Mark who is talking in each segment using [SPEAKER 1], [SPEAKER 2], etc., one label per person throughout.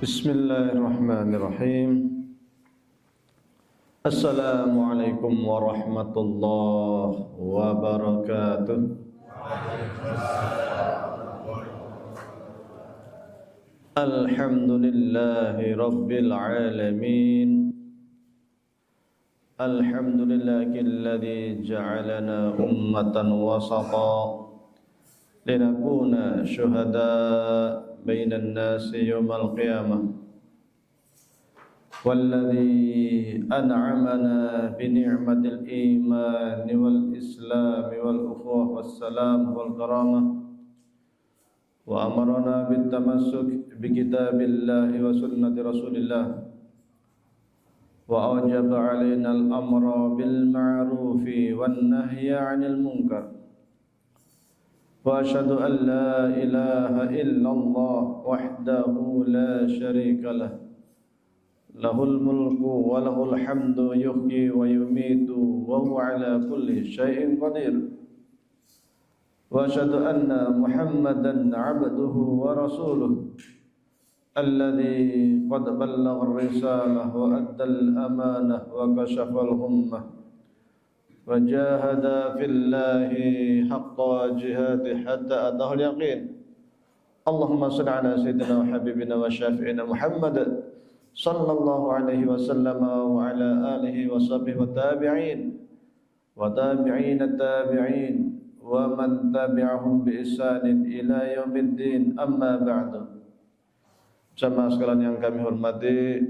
[SPEAKER 1] Bismillahirrahmanirrahim. Assalamualaikum warahmatullahi wabarakatuh. Alhamdulillahi rabbil alamin. Alhamdulillahilladzi ja'alana ummatan wasata linakuna syuhada bainan nasi yawmal qiyamah. Walladzi an'amana bi ni'matil iman wal islam wal ukhuwah was salam wal karamah wa amarna bit tamassuk bi kitabillahi wa sunnati rasulillah wa awjaba 'alaina al amra bil ma'rufi wan nahya 'anil munkar wa asyhadu an la ilaha illallah wahdahu la syarika lah lahul mulku wa lahul hamdu yuhyi wa yumitu wa huwa ala kulli syai'in qadir wa asyhadu anna muhammadan abduhu wa rasuluh alladzi qad ballagha ar-risalah wa adda al-amanah wa kashafa al-ghummah wa jahada fillahi haqqa jihadi hatta atahu al-yaqin. Allahumma salli ala sayyidina wa habibina wa syafi'ina Muhammad sallallahu alaihi wasallam wa ala alihi wa sahbihi wa tabi'in wa tabi'in at-tabi'in wa man tabi'ahum bi ihsanin ila yaumiddin, amma ba'du. Jamaah sekalian yang kami hormati,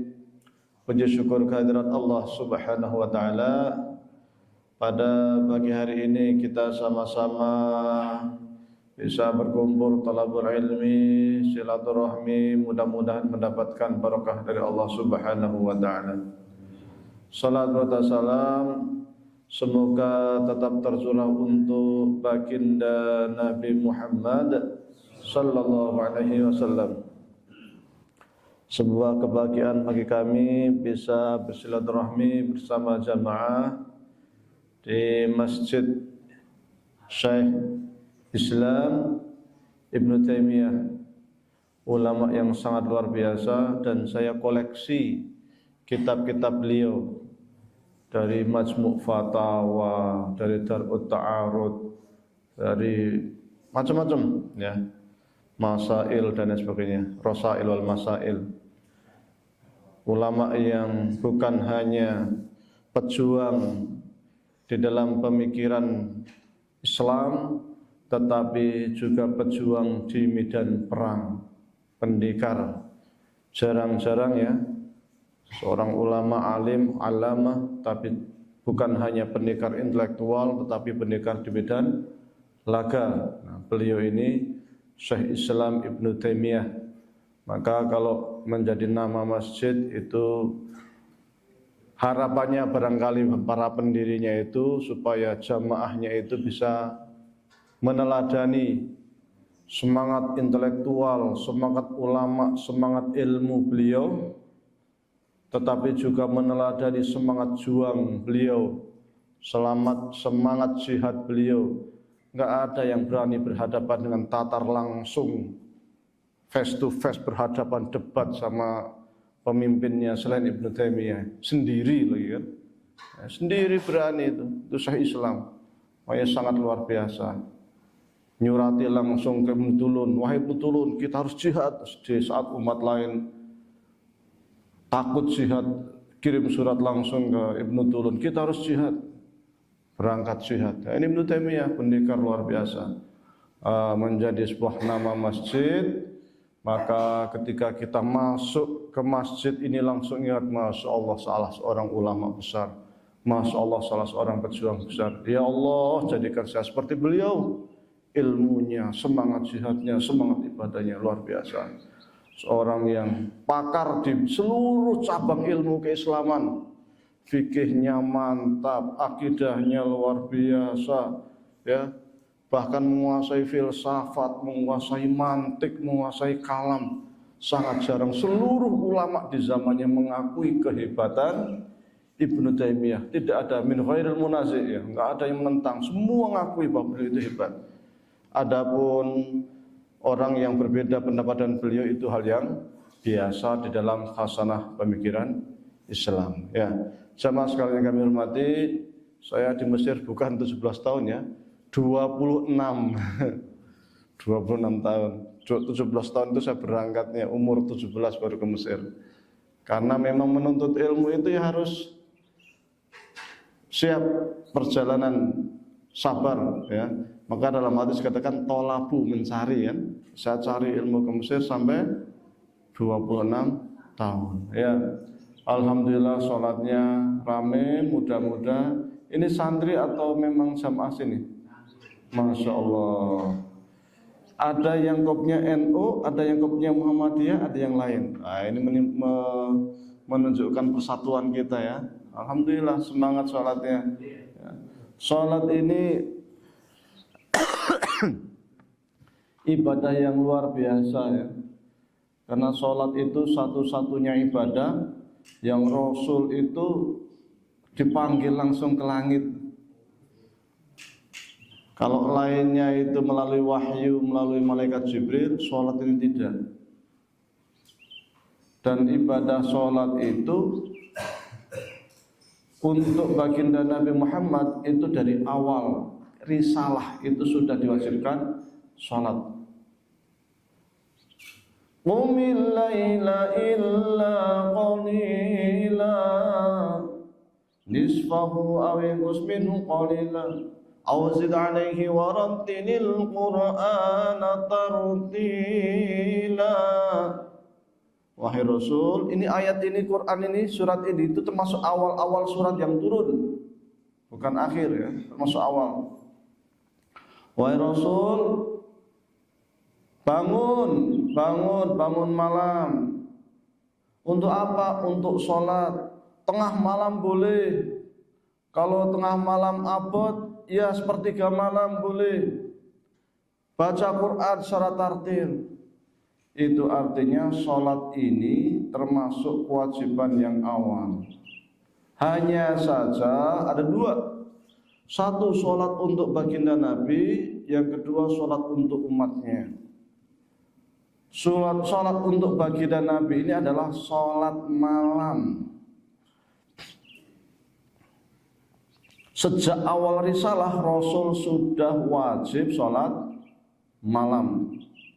[SPEAKER 1] puji syukur kehadirat Allah Subhanahu wa taala. Pada pagi hari ini kita sama-sama bisa berkumpul talabul ilmi, silaturahmi, mudah-mudahan mendapatkan barakah dari Allah Subhanahu wa taala. Salat wa salam semoga tetap tercurah untuk baginda Nabi Muhammad sallallahu alaihi wasallam. Sebuah kebahagiaan bagi kami bisa bersilaturahmi bersama jamaah di Masjid Syekh Islam Ibnu Taimiyah, ulama yang sangat luar biasa, dan saya koleksi kitab-kitab beliau dari Majmu' Fatawa, dari Darut Ta'arud, dari macam-macam ya, Masail dan sebagainya, Rasail wal Masail. Ulama yang bukan hanya pejuang di dalam pemikiran Islam, tetapi juga pejuang di medan perang, pendekar. Jarang-jarang ya seorang ulama alim, alamah, tapi bukan hanya pendekar intelektual, tetapi pendekar di medan laga. Nah, beliau ini Syekh Islam Ibnu Taimiyah. Maka kalau menjadi nama masjid itu harapannya barangkali para pendirinya itu supaya jamaahnya itu bisa meneladani semangat intelektual, semangat ulama, semangat ilmu beliau, tetapi juga meneladani semangat juang beliau, semangat jihad beliau. Enggak ada yang berani berhadapan dengan tatar langsung, face to face, berhadapan debat sama pemimpinnya selain Ibnu Taimiyah, sendiri lagi kan, ya, sendiri berani itu Syekh Islam. Makanya sangat luar biasa, nyurati langsung ke Ibnu Tulun, wahai Ibnu Tulun, kita harus jihad. Di saat umat lain takut jihad, kirim surat langsung ke Ibnu Tulun, kita harus jihad, berangkat jihad. Nah, ini Ibnu Taimiyah, pendekar luar biasa, menjadi sebuah nama masjid. Maka ketika kita masuk ke masjid ini langsung ingat, Masya Allah salah seorang ulama besar, Masya Allah salah seorang pejuang besar. Ya Allah, jadikan saya seperti beliau, ilmunya, semangat jihadnya, semangat ibadahnya luar biasa. Seorang yang pakar di seluruh cabang ilmu keislaman, fikihnya mantap, akidahnya luar biasa, ya. Bahkan menguasai filsafat, menguasai mantik, menguasai kalam. Sangat jarang seluruh ulama di zamannya mengakui kehebatan Ibnu Taimiyah. Tidak ada min ghairil munazi', ya, enggak ada yang menentang, semua mengakui bahwa beliau itu hebat. Adapun orang yang berbeda pendapat dengan beliau itu hal yang biasa di dalam khasanah pemikiran Islam. Ya, jamaah sekalian kami hormati, saya di Mesir bukan 17 tahun ya, 26 26 tahun. 17 tahun itu saya berangkatnya umur 17 baru ke Mesir. Karena memang menuntut ilmu itu ya harus siap perjalanan, sabar ya. Maka dalam hadis katakan tolabu, mencari ya. Saya cari ilmu ke Mesir sampai 26 tahun ya. Alhamdulillah sholatnya rame, mudah-mudah. Ini santri atau memang jamaah sini? Masya Allah. Ada yang kopnya NU, ada yang kopnya Muhammadiyah, ada yang lain. Nah, ini menunjukkan persatuan kita ya. Alhamdulillah semangat sholatnya. Ya. Sholat ini ibadah yang luar biasa ya. Karena sholat itu satu-satunya ibadah yang Rasul itu dipanggil langsung ke langit. Kalau lainnya itu melalui wahyu, melalui malaikat Jibril, sholat ini tidak. Dan ibadah sholat itu untuk baginda Nabi Muhammad itu dari awal risalah itu sudah diwajibkan sholat. Qumil laila illa qalila nisfahu aw inqus minhu qalila aw zid alayhi wa rattilil qur'ana tartila. Wahai Rasul, ini ayat ini, Quran ini, surat ini itu termasuk awal-awal surat yang turun, bukan akhir ya, termasuk awal. Wahai Rasul, bangun malam. Untuk apa? Untuk sholat. Tengah malam boleh. Kalau tengah malam abad, ya sepertiga malam boleh. Baca Quran secara tartil. Itu artinya sholat ini termasuk kewajiban yang awal. Hanya saja ada dua. Satu sholat untuk baginda Nabi, yang kedua sholat untuk umatnya. Sholat untuk baginda Nabi ini adalah sholat malam. Sejak awal risalah Rasul sudah wajib sholat malam.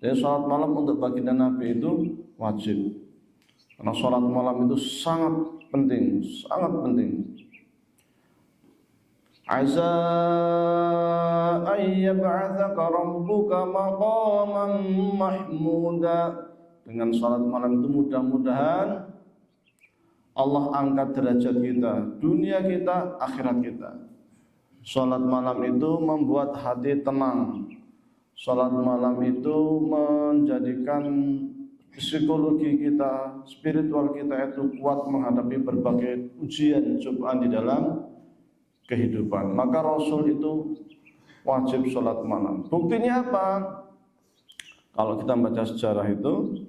[SPEAKER 1] Jadi sholat malam untuk baginda Nabi itu wajib. Karena sholat malam itu sangat penting, sangat penting. Asa ayyab'atsaka rabbuka maqaman mahmuda. Dengan sholat malam itu mudah-mudahan Allah angkat derajat kita, dunia kita, akhirat kita. Sholat malam itu membuat hati tenang. Sholat malam itu menjadikan psikologi kita, spiritual kita itu kuat menghadapi berbagai ujian, cobaan di dalam kehidupan. Maka Rasul itu wajib sholat malam. Buktinya apa? Kalau kita baca sejarah itu,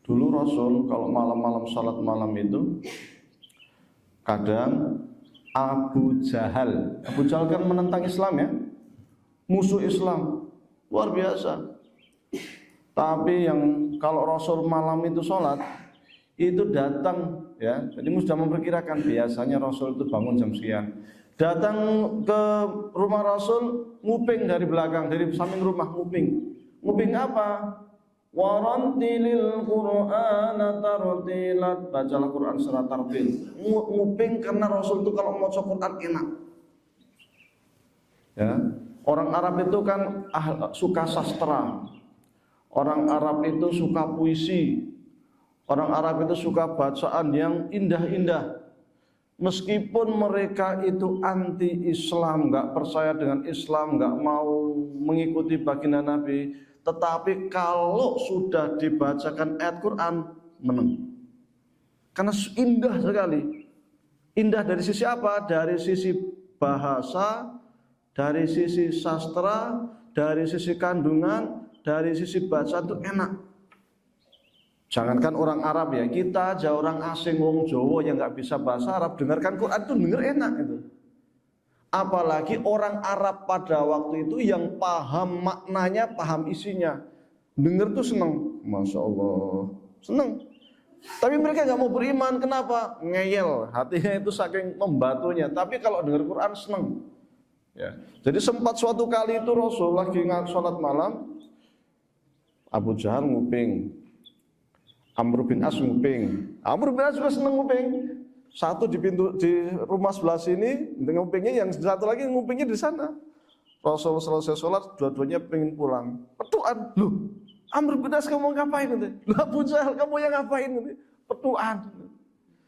[SPEAKER 1] dulu Rasul kalau malam-malam sholat malam itu, kadang Abu Jahal kan menentang Islam ya, musuh Islam. Luar biasa. Tapi yang kalau Rasul malam itu sholat, itu datang ya. Jadi sudah memperkirakan biasanya Rasul itu bangun jam sekian. Datang ke rumah Rasul, nguping dari belakang, dari samping rumah nguping. Nguping apa? Warantilil Qur'ana tartilat. Bacalah Quran secara tartil. Nguping karena Rasul itu kalau mau baca Quran enak. Ya. Orang Arab itu kan suka sastra. Orang Arab itu suka puisi. Orang Arab itu suka bacaan yang indah-indah. Meskipun mereka itu anti-Islam, nggak percaya dengan Islam, nggak mau mengikuti baginda Nabi, tetapi kalau sudah dibacakan ayat Quran, menang. Karena indah sekali. Indah dari sisi apa? Dari sisi bahasa, dari sisi sastra, dari sisi kandungan, dari sisi baca itu enak. Jangankan orang Arab ya, kita aja orang asing, wong Jawa yang nggak bisa bahasa Arab, dengarkan Quran itu denger enak itu. Apalagi orang Arab pada waktu itu yang paham maknanya, paham isinya, denger tuh seneng, masya Allah, seneng. Tapi mereka nggak mau beriman. Kenapa? Ngeyel. Hatinya itu saking membatunya. Tapi kalau dengar Quran seneng. Ya. Jadi sempat suatu kali itu Rasul lagi sholat malam, Abu Jahal nguping, Amr bin As nguping. Amr bin As juga seneng nguping. Satu di pintu di rumah sebelah sini ngupingnya, yang satu lagi ngupingnya di sana. Rasul selesai sholat, dua-duanya pengen pulang. Petuan, loh, Amr bin As kamu ngapain nanti? Loh, Abu Jahal kamu yang ngapain nanti? Petuan.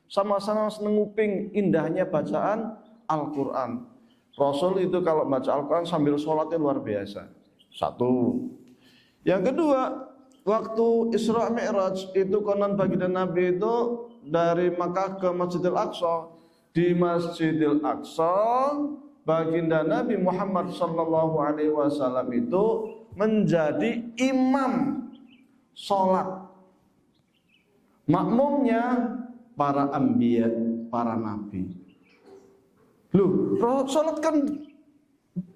[SPEAKER 1] Sama-sama seneng nguping indahnya bacaan Al-Quran. Rasul itu kalau baca Al-Quran sambil sholatnya luar biasa. Satu. Yang kedua, waktu Isra Mi'raj itu konon baginda Nabi itu dari Makkah ke Masjidil Aqsa. Di Masjidil Aqsa, baginda Nabi Muhammad SAW itu menjadi imam sholat. Makmumnya para anbiya, para nabi. Loh, sholat kan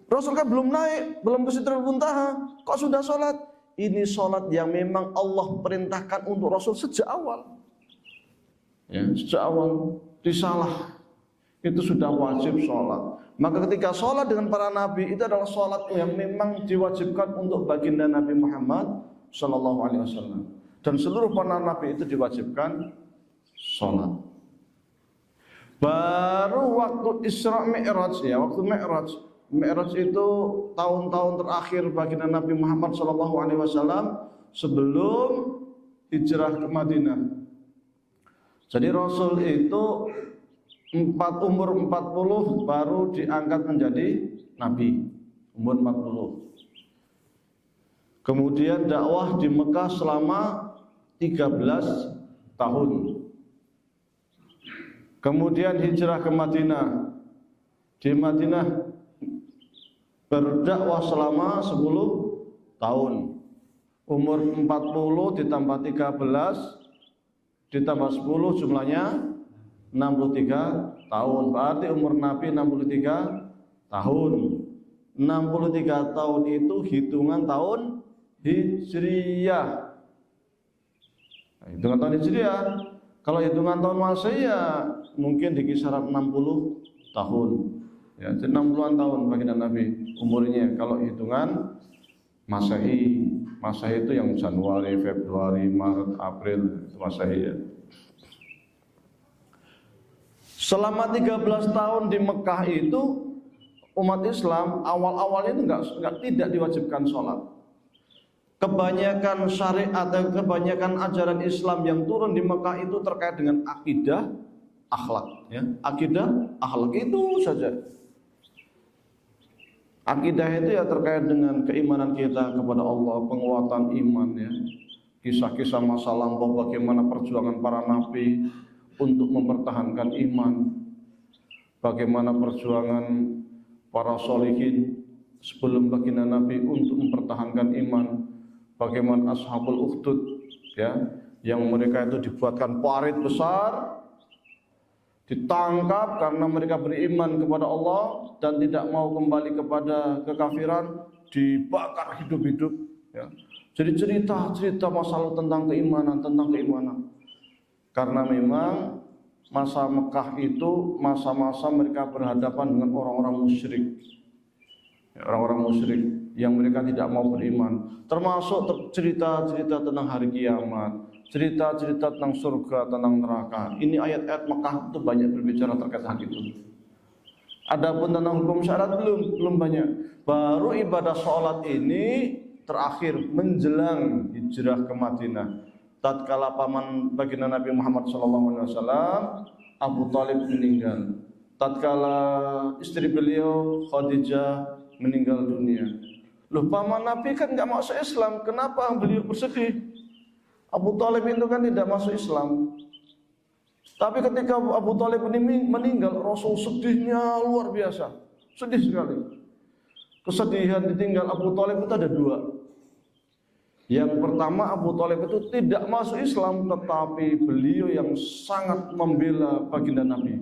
[SPEAKER 1] Rasul kan belum naik, belum ke Sidratul Muntaha, kok sudah sholat? Ini sholat yang memang Allah perintahkan untuk Rasul sejak awal. Ya, sejak awal risalah itu sudah wajib sholat. Maka ketika sholat dengan para nabi itu adalah sholat yang memang diwajibkan untuk baginda Nabi Muhammad SAW. Dan seluruh para nabi itu diwajibkan sholat. Baru waktu Isra Mi'raj, ya waktu Mi'raj itu tahun-tahun terakhir baginda Nabi Muhammad SAW sebelum hijrah ke Madinah. Jadi Rasul itu umur 40 baru diangkat menjadi Nabi, umur 40. Kemudian dakwah di Mekah selama 13 tahun. Kemudian hijrah ke Madinah. Di Madinah berdakwah selama 10 tahun. Umur 40 ditambah 13 ditambah 10 jumlahnya 63 tahun. Berarti umur Nabi 63 tahun. 63 tahun itu hitungan tahun Hijriyah. Hitungan tahun Hijriyah. Kalau hitungan tahun Masehi ya mungkin di kisaran 60 tahun. Ya, 60-an tahun baginda Nabi umurnya. Kalau hitungan Masehi, Masehi itu yang Januari, Februari, Maret, April, itu Masehi ya. Selama 13 tahun di Mekah itu umat Islam awal-awalnya itu tidak diwajibkan sholat. Kebanyakan syariat dan kebanyakan ajaran Islam yang turun di Mekah itu terkait dengan akidah, akhlak. Ya. Akidah, akhlak itu saja. Akidah itu ya terkait dengan keimanan kita kepada Allah, penguatan iman ya. Kisah-kisah masa lampau bagaimana perjuangan para nabi untuk mempertahankan iman. Bagaimana perjuangan para sholihin sebelum baginda Nabi untuk mempertahankan iman. Bagaimana Ashabul Ukhdud ya, yang mereka itu dibuatkan parit besar, ditangkap karena mereka beriman kepada Allah dan tidak mau kembali kepada kekafiran, dibakar hidup-hidup ya. Jadi cerita masa lalu tentang keimanan. Karena memang masa Mekah itu masa-masa mereka berhadapan dengan orang-orang musyrik. Ya, orang-orang musyrik yang mereka tidak mau beriman, termasuk cerita-cerita tentang hari kiamat, cerita-cerita tentang surga, tentang neraka. Ini ayat-ayat Mekah itu banyak berbicara terkait hal itu. Adapun tentang hukum syarat belum banyak. Baru ibadah sholat ini terakhir menjelang hijrah ke Madinah. Tatkala paman baginda Nabi Muhammad SAW, Abu Thalib meninggal. Tatkala istri beliau Khadijah meninggal dunia. Loh, paman Nabi kan nggak masuk Islam, kenapa beliau bersedih? Abu Thalib itu kan tidak masuk Islam. Tapi ketika Abu Thalib ini meninggal, Rasul sedihnya luar biasa, sedih sekali. Kesedihan ditinggal Abu Thalib itu ada dua. Yang pertama, Abu Thalib itu tidak masuk Islam, tetapi beliau yang sangat membela baginda Nabi,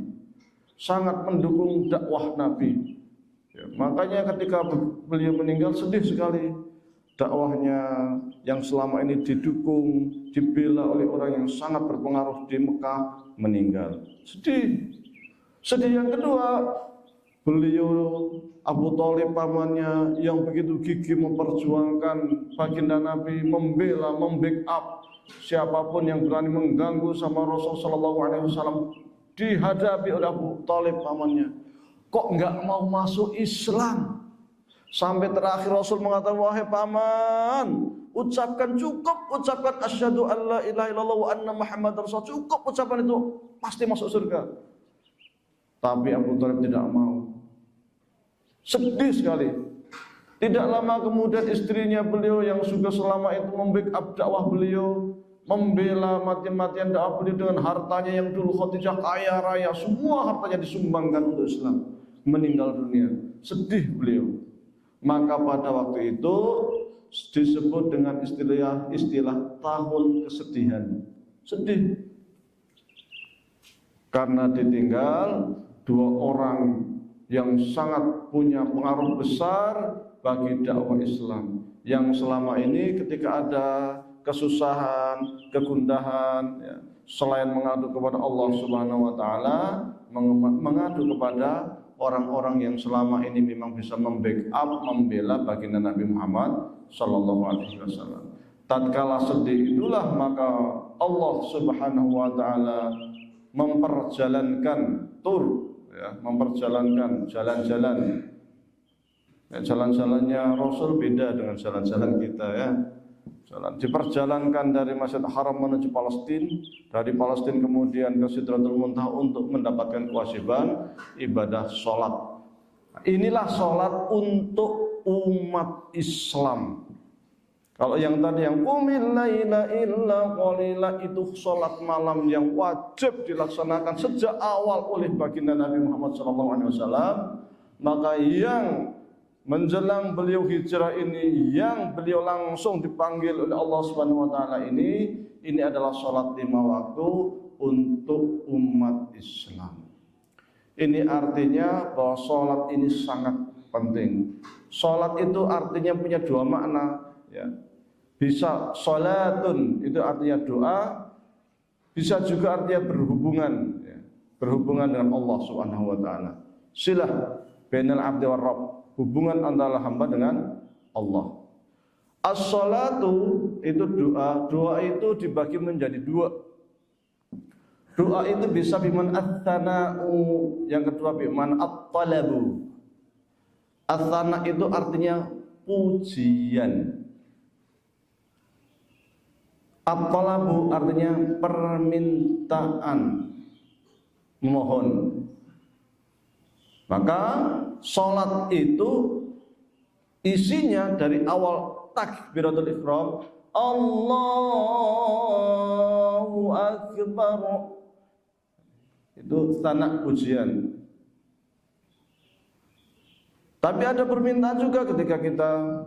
[SPEAKER 1] sangat mendukung dakwah Nabi. Ya, makanya ketika beliau meninggal sedih sekali. dakwahnya yang selama ini didukung, dibela oleh orang yang sangat berpengaruh di Mekah meninggal. Sedih. Sedih yang kedua, beliau Abu Thalib pamannya yang begitu gigih memperjuangkan baginda Nabi, membela, membackup siapapun yang berani mengganggu sama Rasul sallallahu alaihi wasallam, dihadapi oleh Abu Thalib pamannya. Kok enggak mau masuk Islam? Sampai terakhir Rasul mengatakan, wahai paman, ucapkan asyhadu alla ilaha illallah wa anna Muhammadar Rasul. Cukup ucapan itu, pasti masuk surga. Tapi Abu Thalib tidak mau. Sedih sekali. Tidak lama kemudian istrinya beliau yang sudah selama itu membackup dakwah beliau, membela mati-matian dakwah beliau dengan hartanya yang dulu Khadijah kaya raya, semua hartanya disumbangkan untuk Islam, meninggal dunia. Sedih beliau. Maka pada waktu itu disebut dengan istilah tahun kesedihan. Sedih karena ditinggal dua orang yang sangat punya pengaruh besar bagi dakwah Islam, yang selama ini ketika ada kesusahan, kegundahan, ya, selain mengadu kepada Allah Subhanahu wa taala, mengadu kepada orang-orang yang selama ini memang bisa membackup, membela baginda Nabi Muhammad sallallahu alaihi wasallam. Tatkala sedih itulah maka Allah Subhanahu wa taala memperjalankan tur, ya, memperjalankan jalan-jalan. Ya, jalan-jalannya Rasul beda dengan jalan-jalan kita, ya. Diperjalankan dari Masjid Haram menuju Palestina, dari Palestina kemudian ke Sidratul Muntaha untuk mendapatkan kewajiban ibadah sholat. Inilah sholat untuk umat Islam. Kalau yang tadi yang qumil laila illa qalila, itu sholat malam yang wajib dilaksanakan sejak awal oleh baginda Nabi Muhammad SAW. Maka yang menjelang beliau hijrah ini, yang beliau langsung dipanggil oleh Allah Subhanahu wa taala ini adalah sholat 5 waktu untuk umat Islam. Ini artinya bahwa sholat ini sangat penting. Sholat itu artinya punya dua makna, ya. Bisa sholatun, itu artinya doa, bisa juga artinya berhubungan, ya. Berhubungan dengan Allah Subhanahu wa taala. Silah bainal abdi war rabb, hubungan antara hamba dengan Allah. As-salatu itu doa. Doa itu dibagi menjadi dua. Doa itu bisa biman at-thana'u, yang kedua biman at-talabu. At-thana' itu artinya pujian. At-talabu artinya permintaan, mohon. Maka sholat itu isinya dari awal takbiratul ihram, Allahu Akbar, itu tanda pujian. Tapi ada permintaan juga ketika kita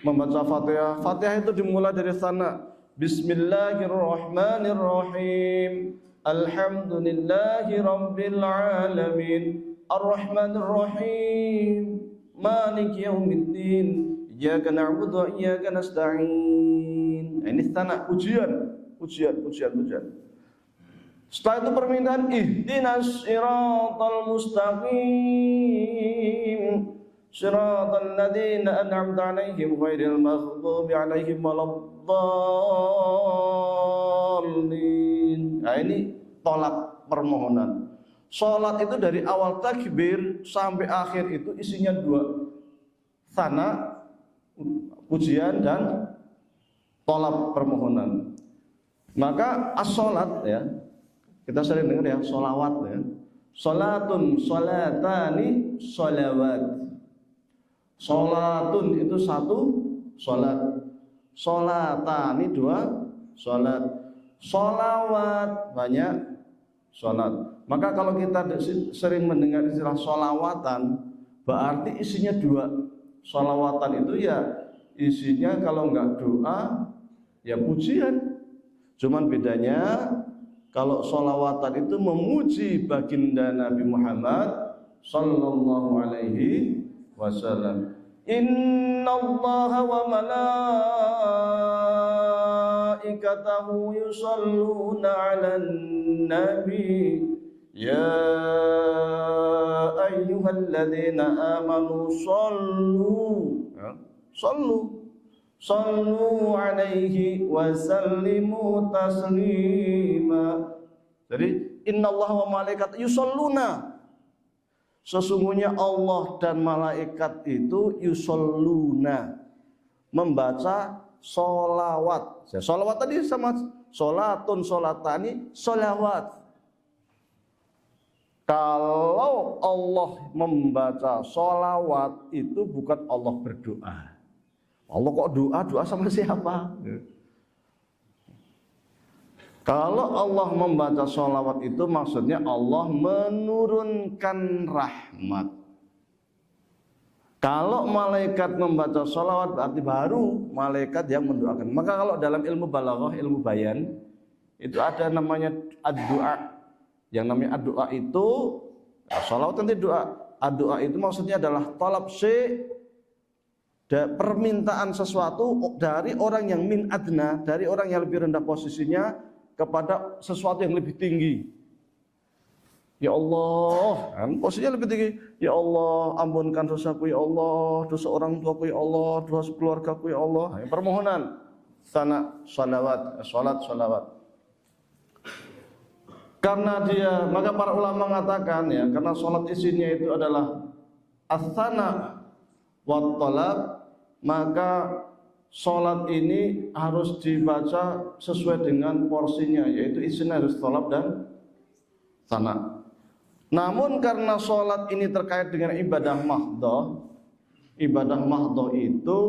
[SPEAKER 1] membaca Fatihah. Fatihah itu dimulai dari sana, Bismillahirrahmanirrahim, Alhamdulillahi Rabbil Alamin, Ar-Rahmanir Rahim, Maliki Yaumiddin, Iyyaka na'budu wa iyyaka nasta'in. Ini tanda pujian. Setelah itu permintaan, Ihdinas siratal mustaqim, siratal ladzina an'amta 'alaihim ghairil maghdubi 'alaihim waladdallin. Nah, ini tolak permohonan. Sholat itu dari awal takbir sampai akhir itu isinya dua, sana pujian dan tolak permohonan. Maka as-sholat, ya, kita sering dengar ya, sholawat, ya, sholatun, sholatani, sholawat. Sholatun itu satu sholat, sholatani dua sholat, sholawat banyak sholat. Maka kalau kita sering mendengar istilah sholawatan, berarti isinya dua. Sholawatan itu ya isinya kalau enggak doa, ya pujian. Cuman bedanya kalau sholawatan itu memuji baginda Nabi Muhammad sallallahu alaihi wasallam. Innallaha wa malaikatahu yusholluna 'alan nabi ya ayyuhalladzina amanu sallu alaihi wa sallimu taslima. Jadi innallaha wa malaikatahu yusholluna, sesungguhnya Allah dan malaikat itu yusholluna, membaca sholawat. Sholawat tadi sama sholatun, sholatani, sholawat. Kalau Allah membaca sholawat itu bukan Allah berdoa. Allah kok doa sama siapa? Kalau Allah membaca sholawat itu maksudnya Allah menurunkan rahmat. Kalau malaikat membaca sholawat berarti baru malaikat yang mendoakan. Maka kalau dalam ilmu balaghah, ilmu bayan, itu ada namanya ad-du'a. Yang namanya ad-du'a itu sholawat nanti doa. Ad-du'a itu maksudnya adalah talab permintaan sesuatu dari orang yang min adna, dari orang yang lebih rendah posisinya kepada sesuatu yang lebih tinggi. Ya Allah, kan posisinya lebih tinggi. Ya Allah, ampunkan dosaku ya Allah, dosa orang tuaku ya Allah, dosa keluargaku ya Allah. Nah, permohonan sana sholawat, sholat sholawat. Karena dia, maka para ulama mengatakan ya, karena sholat isinya itu adalah as-sana wa talab, maka sholat ini harus dibaca sesuai dengan porsinya, yaitu isinya harus talab dan sana. Namun karena sholat ini terkait dengan ibadah mahdhah itu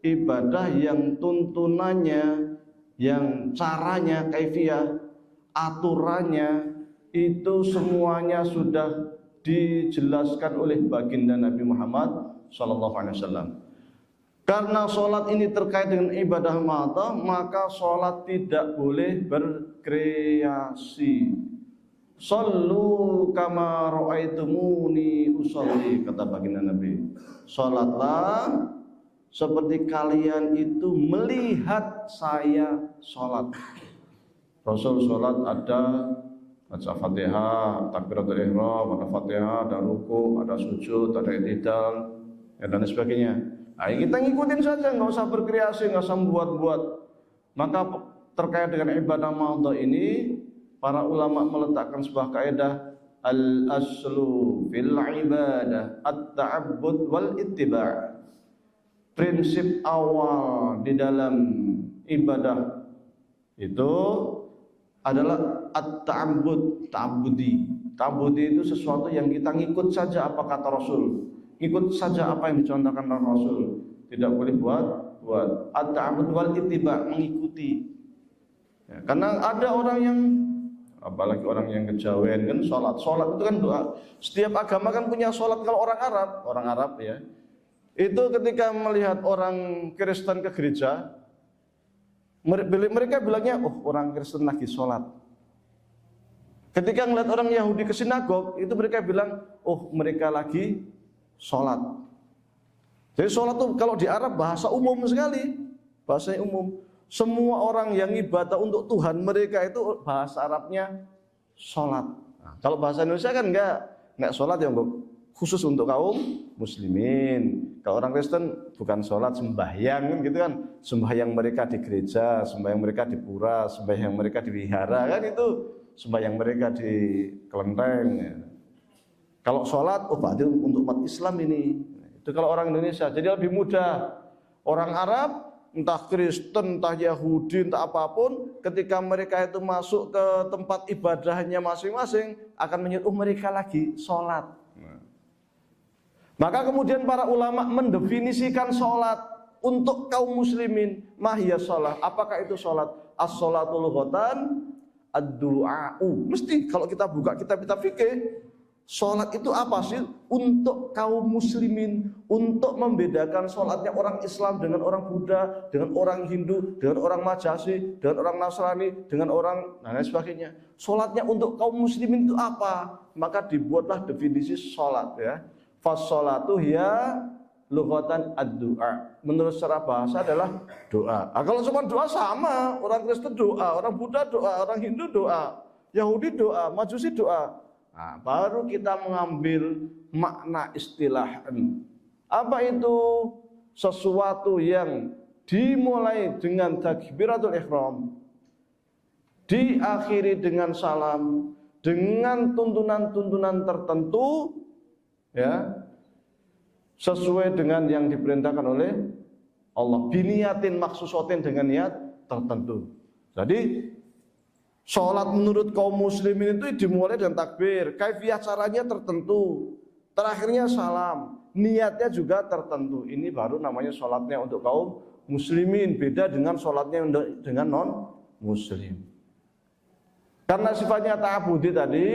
[SPEAKER 1] ibadah yang tuntunannya, yang caranya, kaifiyah, aturannya itu semuanya sudah dijelaskan oleh baginda Nabi Muhammad SAW. Karena sholat ini terkait dengan ibadah mahdhah, maka sholat tidak boleh berkreasi. Shallu kama ra'aitumuni usolli, kata baginda Nabi. Sholatlah seperti kalian itu melihat saya sholat. Rasul sholat ada baca Fatihah, takbiratul ihram, ada Fatihah, ada ruku, ada sujud, ada i'tidal, dan sebagainya. Nah, kita ngikutin saja, nggak usah berkreasi, nggak usah buat-buat. Maka terkait dengan ibadah mahdhah ini, para ulama meletakkan sebuah kaidah al-aslu fil ibadah at-ta'abbud wal ittiba'. Prinsip awal di dalam ibadah itu adalah at-ta'abbud, ta'abbudi. Ta'abbudi itu sesuatu yang kita ngikut saja apa kata Rasul, ngikut saja apa yang dicontohkan oleh Rasul, tidak boleh buat. At-ta'abbud wal ittiba', mengikuti. Ya, karena ada orang yang, apalagi orang yang kejawen kan sholat itu kan doa. Setiap agama kan punya sholat. Kalau orang Arab ya, itu ketika melihat orang Kristen ke gereja, mereka bilangnya, oh orang Kristen lagi sholat. Ketika melihat orang Yahudi ke sinagog, itu mereka bilang, oh mereka lagi sholat. Jadi sholat itu kalau di Arab bahasa umum sekali, bahasanya umum. Semua orang yang ibadah untuk Tuhan mereka itu bahasa Arabnya sholat. Nah, kalau bahasa Indonesia kan enggak sholat yang khusus untuk kaum muslimin. Kalau orang Kristen bukan sholat, sembahyang kan gitu kan. Sembahyang mereka di gereja, sembahyang mereka di pura, sembahyang mereka di wihara kan, itu sembahyang mereka di kelenteng. Kalau sholat, oh berarti untuk umat Islam ini. Itu kalau orang Indonesia. Jadi lebih mudah. Orang Arab, entah Kristen, entah Yahudi, entah apapun, ketika mereka itu masuk ke tempat ibadahnya masing-masing, akan menyebut, oh mereka lagi sholat. Maka kemudian para ulama mendefinisikan sholat untuk kaum muslimin. Mahiyas sholat, apakah itu sholat? As-sholatu lughatan ad-du'a'u. Mesti kalau kita buka kitab-kitab fikih, sholat itu apa sih? Untuk kaum muslimin, untuk membedakan sholatnya orang Islam dengan orang Buddha, dengan orang Hindu, dengan orang Majasi, dengan orang Nasrani, dengan orang dan lain sebagainya. Sholatnya untuk kaum muslimin itu apa? Maka dibuatlah definisi sholat ya. Fas-sholatu hiya lughatan ad-du'a. Menurut secara bahasa adalah doa. Kalau cuma doa sama, orang Kristen doa, orang Buddha doa, orang Hindu doa, Yahudi doa, Majusi doa. Nah, baru kita mengambil makna istilahan. Apa itu? Sesuatu yang dimulai dengan takbiratul ihram, diakhiri dengan salam, dengan tuntunan-tuntunan tertentu, ya, sesuai dengan yang diperintahkan oleh Allah. Biniatin maksusotin, dengan niat tertentu. Jadi sholat menurut kaum muslimin itu dimulai dengan takbir, kaifiyah caranya tertentu, terakhirnya salam, niatnya juga tertentu. Ini baru namanya sholatnya untuk kaum muslimin, beda dengan sholatnya dengan non muslim. Karena sifatnya ta'abudi tadi,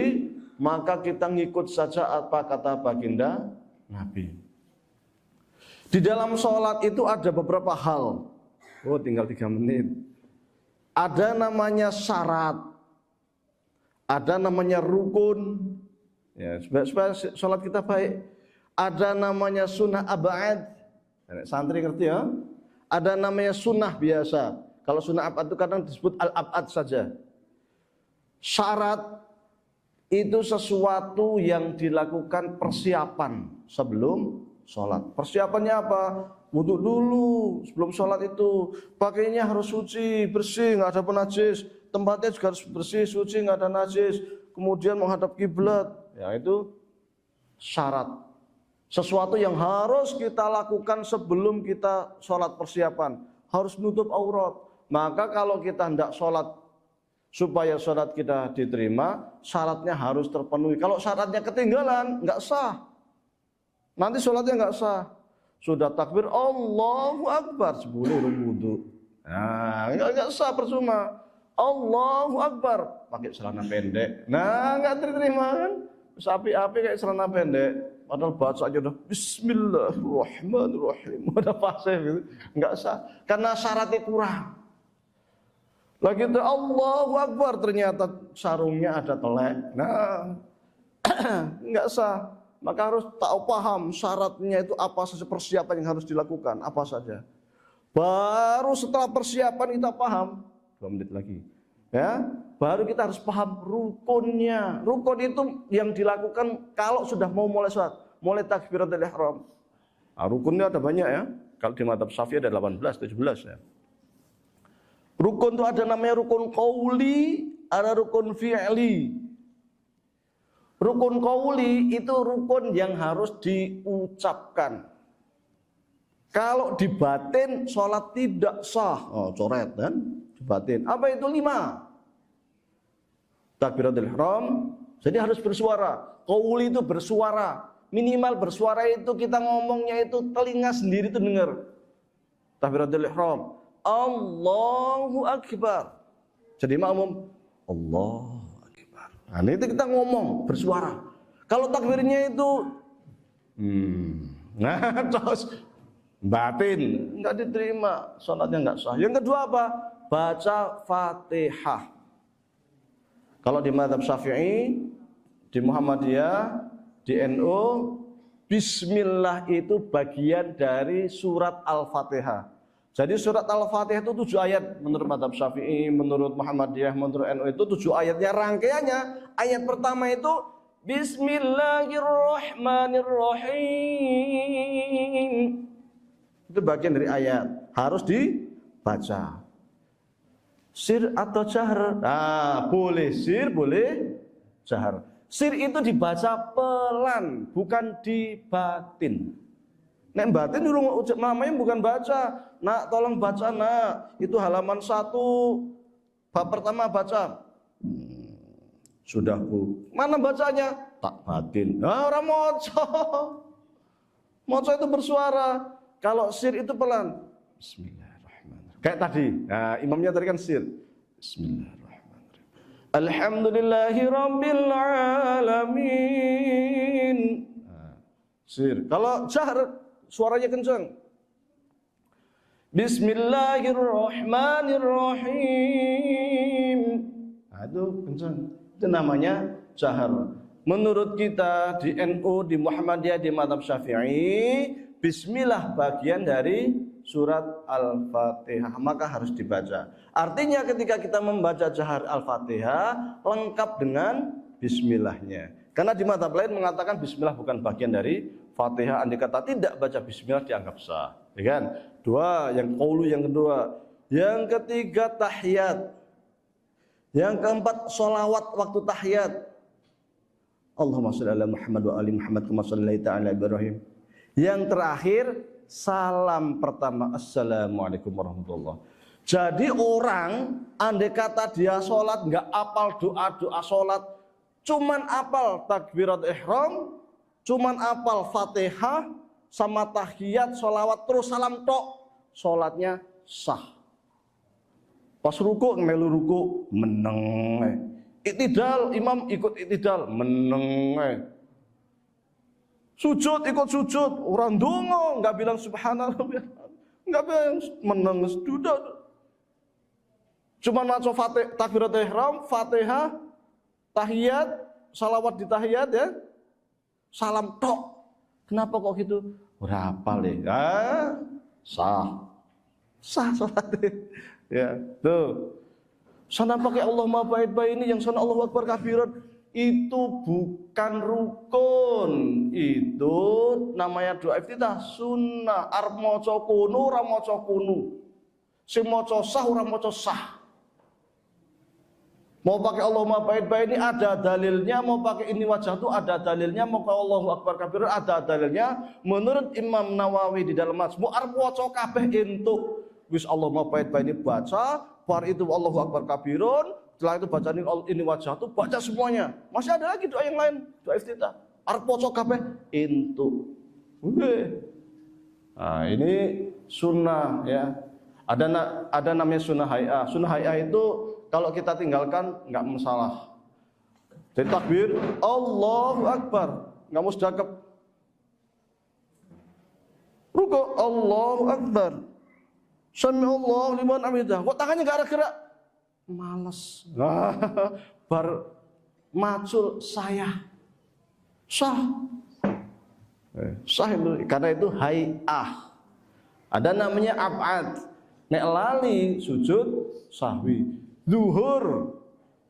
[SPEAKER 1] maka kita ngikut saja apa kata baginda Nabi. Di dalam sholat itu ada beberapa hal. Oh, tinggal 3 menit. Ada namanya syarat, ada namanya rukun, ya, supaya sholat kita baik. Ada namanya sunnah abad, santri ngerti ya. Ada namanya sunnah biasa. Kalau sunnah abad itu kadang disebut al-abad saja. Syarat itu sesuatu yang dilakukan persiapan sebelum sholat. Persiapannya apa? Wudhu dulu sebelum sholat itu. Pakainya harus suci, bersih, nggak ada penajis. Tempatnya juga harus bersih, suci, nggak ada najis. Kemudian menghadap kiblat. Ya, itu syarat. Sesuatu yang harus kita lakukan sebelum kita sholat persiapan. Harus nutup aurat. Maka kalau kita hendak sholat supaya sholat kita diterima, syaratnya harus terpenuhi. Kalau syaratnya ketinggalan, nggak sah. Nanti sholatnya nggak sah. Sudah takbir Allahu Akbar, sebelum wudhu. Nah, nggak sah, percuma. Allahu Akbar, pakai celana pendek. Nah, nggak diterima kan? Api-api kayak celana pendek. Padahal baca aja udah Bismillahirrahmanirrahim. Udah fasih gitu. Nggak sah. Karena syaratnya kurang. Lagi itu Allahu Akbar, ternyata sarungnya ada telek. Nah, nggak sah. Maka harus tahu paham syaratnya itu apa saja, persiapan yang harus dilakukan apa saja. Baru setelah persiapan kita paham, 2 menit lagi, ya, baru kita harus paham rukunnya. Rukun itu yang dilakukan kalau sudah mau mulai sholat, mulai takbiratul ihram. Nah, rukunnya ada banyak ya. Kalau di mazhab Syafi'i ada 18, 17 ya. Rukun itu ada namanya rukun qauli, ada rukun fi'li. Rukun qauli itu rukun yang harus diucapkan. Kalau dibatin sholat tidak sah. Oh, coret kan? Dibatin. Apa itu? 5. Takbiratul ihram, jadi harus bersuara. Qauli itu bersuara. Minimal bersuara itu kita ngomongnya itu telinga sendiri itu dengar. Takbiratul ihram, Allahu Akbar. Jadi makmum Allah. Nah, itu kita ngomong bersuara. Kalau takbirnya itu nah, terus batin, nggak diterima, sholatnya nggak sah. Yang kedua apa? Baca Fatihah. Kalau di mazhab Syafi'i, di Muhammadiyah, di NU, Bismillah itu bagian dari surat Al-Fatihah. Jadi surat Al-Fatihah itu 7 ayat menurut mazhab Syafi'i, menurut Muhammadiyah, menurut NU itu 7 ayatnya. Rangkaiannya, ayat pertama itu Bismillahirrahmanirrahim. Itu bagian dari ayat, harus dibaca. Sir atau jahar? Nah, boleh sir, boleh jahar. Sir itu dibaca pelan, bukan dibatin. Nek batin dulu namanya bukan baca. Nak, tolong baca nak. Itu halaman 1 bab pertama baca. Sudah Bu. Mana bacanya? Tak batin. Nah, orang moco. Moco itu bersuara. Kalau sir itu pelan. Bismillahirrahmanirrahim. Kayak tadi. Nah, imamnya tadi kan sir. Bismillahirrahmanirrahim. Alhamdulillahi rabbil alamin. Nah, sir. Kalau jahar suaranya kencang. Bismillahirrahmanirrahim. Nah, itu kencang. Itu namanya jahar. Menurut kita di NU, di Muhammadiyah, di mazhab Syafi'i, bismillah bagian dari surat Al-Fatihah, maka harus dibaca. Artinya ketika kita membaca jahar Al-Fatihah lengkap dengan bismillahnya. Karena di mazhab lain mengatakan bismillah bukan bagian dari Fatihah, andai kata tidak baca bismillah dianggap sah. Ya kan? Dua, yang qaulu yang kedua. Yang ketiga tahiyat. Yang keempat sholawat waktu tahiyat. Allahumma sholli ala Muhammad wa ali Muhammad kama shallaita ala Ibrahim. Yang terakhir salam pertama, assalamualaikum warahmatullahi. Jadi orang andai kata dia sholat nggak apal doa sholat, cuman apal takbirat ihram, cuman apal Fatihah sama tahiyat, sholawat terus salam tok, sholatnya sah. Pas ruku melu ruku meneng. Iktidal imam ikut iktidal meneng. Sujud ikut sujud, orang dongo nggak bilang subhanallah, nggak bilang meneng duduk. Cuma maca Fatihah, takbirat ihram, Fatihah, tahiyat, salawat di tahiyat ya, salam tok. Kenapa kok gitu? Berapa ya? Sah salatnya. Ya, tuh. Sana pakai Allah Maha Baik-Baik ini yang sana Allahu Akbar kabiran. Itu bukan rukun, itu namanya doa iftitah sunnah. Arep maca kono ora maca kono, sing maca sah ora maca sah. Mau pakai Allah Maha Baik-Baik ini ada dalilnya, mau pakai ini wajah itu ada dalilnya, mau pakai Allahu Akbar kabiran ada dalilnya. Menurut Imam Nawawi di dalam Majmu' arep maca kabeh entuk. Wis Allah Maha Baik-Baik ini baca, bar itu Allahu Akbar kabiran. Setelah itu baca ini wajah itu baca semuanya. Masih ada lagi doa yang lain, doa iftitah. Arep maca kabeh entuk. Nah, ini sunnah ya. Ada namanya sunnah hay'ah. Sunnah hay'ah itu kalau kita tinggalkan nggak masalah. Jadi takbir Allahu Akbar, nggak mesti dakep. Ruku Allahu Akbar. Sami Allahu liman hamidah. Kok tangannya nggak ada gerak? Males. Bar macul saya sah. Sah itu karena itu hay'ah. Ada namanya ab'ad. Nek lali sujud sahwi. Zuhur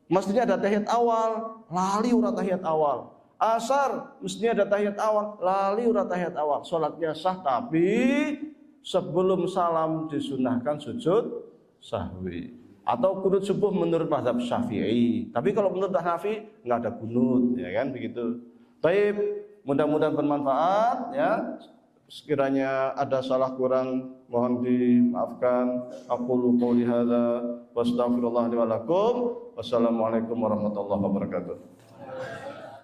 [SPEAKER 1] mestinya ada tahiyat awal, lali ora tahiyat awal. Asar mestinya ada tahiyat awal, lali ora tahiyat awal. Salatnya sah tapi sebelum salam disunahkan sujud sahwi. Atau kunut subuh menurut mazhab Syafi'i. Tapi kalau menurut Hanafi nggak ada kunut, ya kan begitu. Baik, mudah-mudahan bermanfaat ya. Sekiranya ada salah kurang mohon dimaafkan. Aqulu qouli hadza wa astaghfirullah li wa lakum. Wassalamualaikum warahmatullahi wabarakatuh.